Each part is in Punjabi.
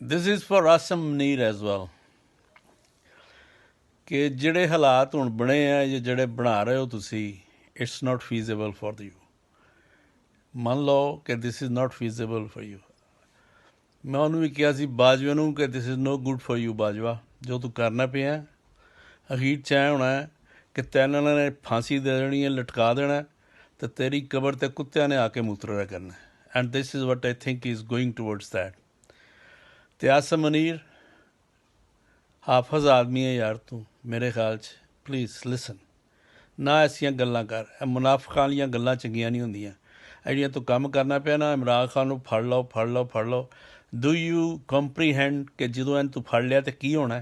this is for Asam Munir as well ਕਿ ਜਿਹੜੇ ਹਾਲਾਤ ਹੁਣ ਬਣੇ ਆ ਜਾਂ ਜਿਹੜੇ ਬਣਾ ਰਹੇ ਹੋ ਤੁਸੀਂ it's not feasible for you ਮੰਨ ਲਓ ਕਿ this is not feasible for you ਮੈਂ ਉਹਨੂੰ ਵੀ ਕਿਹਾ ਸੀ ਬਾਜਵਾ ਨੂੰ ਕਿ this is no good for you Bajwa ਜੋ ਤੂੰ ਕਰਨਾ ਪਿਆ ਅਖੀਰ 'ਚ ਐਂ ਹੋਣਾ ਕਿ ਤੈਨੂੰ ਇਹਨਾਂ ਨੇ ਫਾਂਸੀ ਦੇ ਦੇਣੀ ਹੈ ਲਟਕਾ ਦੇਣਾ ਅਤੇ ਤੇਰੀ ਕਬਰ 'ਤੇ ਕੁੱਤਿਆਂ ਨੇ ਆ ਕੇ ਮੂਤਰਿਆ ਕਰਨਾ and this is what I think is going towards that ਅਤੇ ਆਸਮ ਮਨੀਰ ਹਾਫਜ਼ ਆਦਮੀ ਹੈ ਯਾਰ ਤੂੰ ਮੇਰੇ ਖਿਆਲ 'ਚ ਪਲੀਜ਼ ਲਿਸਨ ਨਾ ਐਸੀਆਂ ਗੱਲਾਂ ਕਰ ਇਹ ਮੁਨਾਫਿਕਾਂ ਵਾਲੀਆਂ ਗੱਲਾਂ ਚੰਗੀਆਂ ਨਹੀਂ ਹੁੰਦੀਆਂ ਜਿਹੜੀਆਂ ਤੂੰ ਕੰਮ ਕਰਨਾ ਪਿਆ ਨਾ ਇਮਰਾਨ ਖਾਨ ਨੂੰ ਫੜ ਲਓ ਡੂ ਯੂ ਕੰਪਰੀਹੈਂਡ ਕਿ ਜਦੋਂ ਇਹਨੂੰ ਤੂੰ ਫੜ ਲਿਆ ਤਾਂ ਕੀ ਹੋਣਾ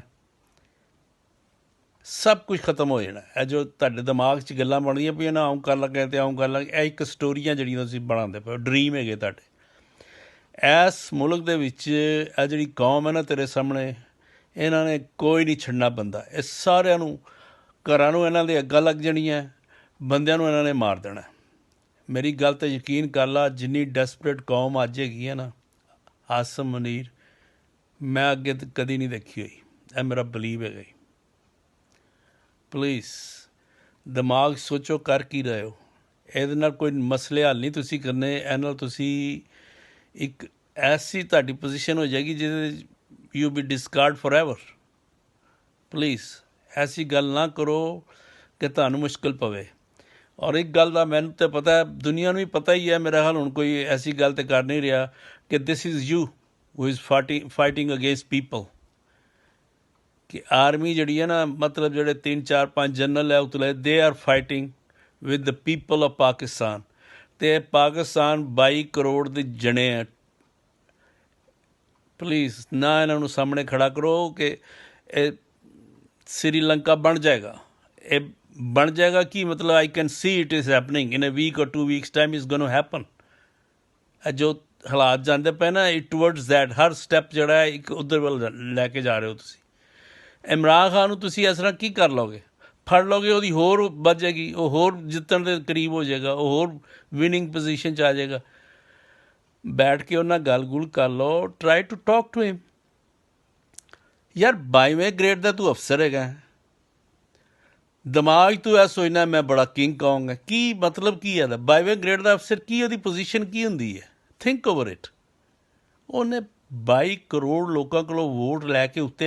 ਸਭ ਕੁਝ ਖਤਮ ਹੋ ਜਾਣਾ ਇਹ ਜੋ ਤੁਹਾਡੇ ਦਿਮਾਗ 'ਚ ਗੱਲਾਂ ਬਣਦੀਆਂ ਪਈਆਂ ਨਾ ਆਉਂ ਕਰ ਲੱਗੇ ਅਤੇ ਆਉਂ ਕਰ ਲੱਗੇ ਇਹ ਇੱਕ ਸਟੋਰੀਆਂ ਜਿਹੜੀਆਂ ਤੁਸੀਂ ਬਣਾਉਂਦੇ ਪਏ ਡਰੀਮ ਹੈਗੇ ਤੁਹਾਡੇ ਇਸ ਮੁਲਕ ਦੇ ਵਿੱਚ ਇਹ ਜਿਹੜੀ ਕੌਮ ਹੈ ਨਾ ਤੇਰੇ ਸਾਹਮਣੇ ਇਹਨਾਂ ਨੇ ਕੋਈ ਨਹੀਂ ਛੱਡਣਾ ਬੰਦਾ ਇਹ ਸਾਰਿਆਂ ਨੂੰ ਘਰਾਂ ਨੂੰ ਇਹਨਾਂ ਦੇ ਅੱਗਾਂ ਲੱਗ ਜਾਣੀਆਂ ਬੰਦਿਆਂ ਨੂੰ ਇਹਨਾਂ ਨੇ ਮਾਰ ਦੇਣਾ ਮੇਰੀ ਗੱਲ 'ਤੇ ਯਕੀਨ ਕਰ ਲਾ ਜਿੰਨੀ ਡੈਸਪਰੇਟ ਕੌਮ ਅੱਜ ਹੈਗੀ ਹੈ ਨਾ ਆਸਮ ਮਨੀਰ ਮੈਂ ਅੱਗੇ ਕਦੀ ਨਹੀਂ ਦੇਖੀ ਹੋਈ ਇਹ ਮੇਰਾ ਬਲੀਵ ਹੈਗਾ ਜੀ ਪਲੀਜ਼ ਦਿਮਾਗ ਸੋਚੋ ਕਰ ਕੀ ਰਹੇ ਹੋ ਇਹਦੇ ਨਾਲ ਕੋਈ ਮਸਲੇ ਹੱਲ ਨਹੀਂ ਤੁਸੀਂ ਕਰਨੇ ਇਹਦੇ ਨਾਲ ਤੁਸੀਂ ਇੱਕ ਐਸੀ ਤੁਹਾਡੀ ਪੋਜੀਸ਼ਨ ਹੋ ਜਾਏਗੀ ਜਿਹਦੇ you be discard forever please ਐਸੀ ਗੱਲ ਨਾ ਕਰੋ ਕਿ ਤੁਹਾਨੂੰ ਮੁਸ਼ਕਿਲ ਪਵੇ ਔਰ ਇੱਕ ਗੱਲ ਦਾ ਮੈਨੂੰ ਤਾਂ ਪਤਾ ਦੁਨੀਆ ਨੂੰ ਵੀ ਪਤਾ ਹੀ ਹੈ ਮੇਰਾ ਹਾਲ ਹੁਣ ਕੋਈ ਐਸੀ ਗੱਲ ਤਾਂ ਕਰ ਨਹੀਂ ਰਿਹਾ ਕਿ this is you who is fighting against people ਕਿ ਆਰਮੀ ਜਿਹੜੀ ਹੈ ਨਾ ਮਤਲਬ ਜਿਹੜੇ 3 4 5 ਜਨਰਲ ਹੈ ਉਤਲੇ ਦੇ are fighting with the people of Pakistan ਅਤੇ ਪਾਕਿਸਤਾਨ 22 ਕਰੋੜ ਦੇ ਜਣੇ ਹੈ ਪਲੀਜ਼ ਨਾ ਇਹਨਾਂ ਨੂੰ ਸਾਹਮਣੇ ਖੜਾ ਕਰੋ ਕਿ ਇਹ ਸ੍ਰੀਲੰਕਾ ਬਣ ਜਾਏਗਾ ਇਹ ਬਣ ਜਾਏਗਾ ਕੀ ਮਤਲਬ I can see it is happening in a week or 2 weeks time is going to happen ਇਹ ਜੋ ਹਾਲਾਤ ਜਾਂਦੇ ਪਏ ਨਾ ਇਟ ਟੂਵਰਡਸ ਦੈਟ ਹਰ ਸਟੈਪ ਜਿਹੜਾ ਹੈ ਇੱਕ ਉੱਧਰ ਵੱਲ ਲੈ ਕੇ ਜਾ ਰਹੇ ਹੋ ਤੁਸੀਂ ਇਮਰਾਨ ਖਾਨ ਨੂੰ ਤੁਸੀਂ ਇਸ ਤਰ੍ਹਾਂ ਕੀ ਕਰ ਲਓਗੇ ਫੜ ਲਓਗੇ ਉਹਦੀ ਹੋਰ ਵੱਧ ਜਾਏਗੀ ਉਹ ਹੋਰ ਜਿੱਤਣ ਦੇ ਕਰੀਬ ਹੋ ਜਾਏਗਾ ਉਹ ਹੋਰ ਵਿਨਿੰਗ ਪੋਜੀਸ਼ਨ 'ਚ ਆ ਜਾਏਗਾ ਬੈਠ ਕੇ ਉਹਨਾਂ ਗੱਲ ਗੁਲ ਕਰ ਲਓ try to talk to him ਯਾਰ 22ਵੇਂ ਗ੍ਰੇਡ ਦਾ ਤੂੰ ਅਫਸਰ ਹੈਗਾ ਦਿਮਾਗ ਤੂੰ ਇਹ ਸੋਚਣਾ ਮੈਂ ਬੜਾ ਕਿੰਗ ਕੌਂਗ ਕੀ ਮਤਲਬ ਕੀ ਹੈ 22ਵੇਂ ਗ੍ਰੇਡ ਦਾ ਅਫਸਰ ਕੀ ਉਹਦੀ ਪੋਜੀਸ਼ਨ ਕੀ ਹੁੰਦੀ ਹੈ ਥਿੰਕ ਓਵਰ ਇਟ ਉਹਨੇ 22 ਕਰੋੜ ਲੋਕਾਂ ਕੋਲੋਂ ਵੋਟ ਲੈ ਕੇ ਉੱਤੇ